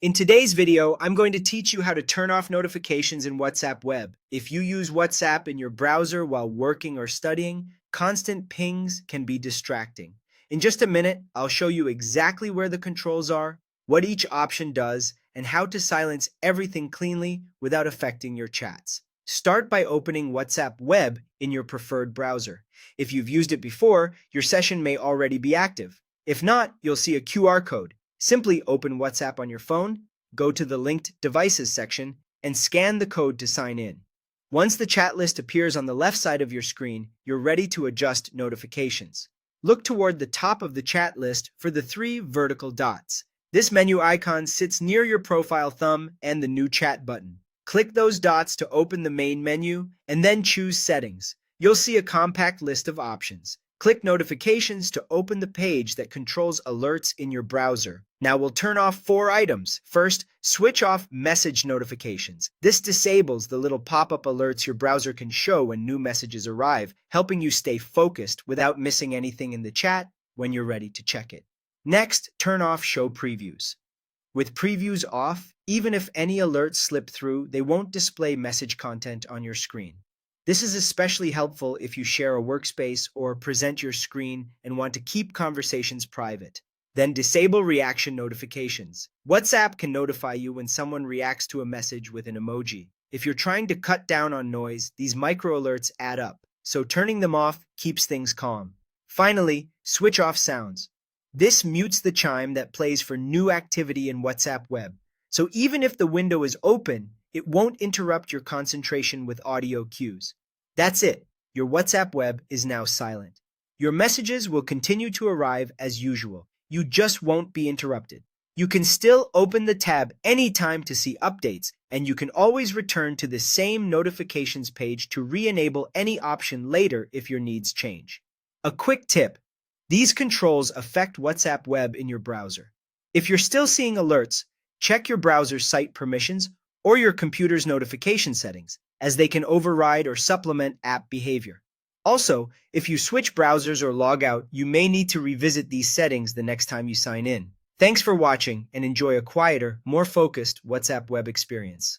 In today's video, I'm going to teach you how to turn off notifications in WhatsApp Web. If you use WhatsApp in your browser while working or studying, constant pings can be distracting. In just a minute, I'll show you exactly where the controls are, what each option does, and how to silence everything cleanly without affecting your chats. Start by opening WhatsApp Web in your preferred browser. If you've used it before, your session may already be active. If not, you'll see a QR code. Simply open WhatsApp on your phone, go to the linked devices section, and scan the code to sign in. Once the chat list appears on the left side of your screen, you're ready to adjust notifications. Look toward the top of the chat list for the three vertical dots. This menu icon sits near your profile thumb and the new chat button. Click those dots to open the main menu, and then choose Settings. You'll see a compact list of options. Click Notifications to open the page that controls alerts in your browser. Now we'll turn off 4 items. First, switch off message notifications. This disables the little pop-up alerts your browser can show when new messages arrive, helping you stay focused without missing anything in the chat when you're ready to check it. Next, turn off show previews. With previews off, even if any alerts slip through, they won't display message content on your screen. This is especially helpful if you share a workspace or present your screen and want to keep conversations private. Then disable reaction notifications. WhatsApp can notify you when someone reacts to a message with an emoji. If you're trying to cut down on noise, these micro alerts add up, so turning them off keeps things calm. Finally, switch off sounds. This mutes the chime that plays for new activity in WhatsApp Web. So even if the window is open, it won't interrupt your concentration with audio cues. That's it. Your WhatsApp Web is now silent. Your messages will continue to arrive as usual. You just won't be interrupted. You can still open the tab anytime to see updates, and you can always return to the same notifications page to re-enable any option later if your needs change. A quick tip: these controls affect WhatsApp Web in your browser. If you're still seeing alerts, check your browser's site permissions or your computer's notification settings, as they can override or supplement app behavior. Also, if you switch browsers or log out, you may need to revisit these settings the next time you sign in. Thanks for watching, and enjoy a quieter, more focused WhatsApp Web experience.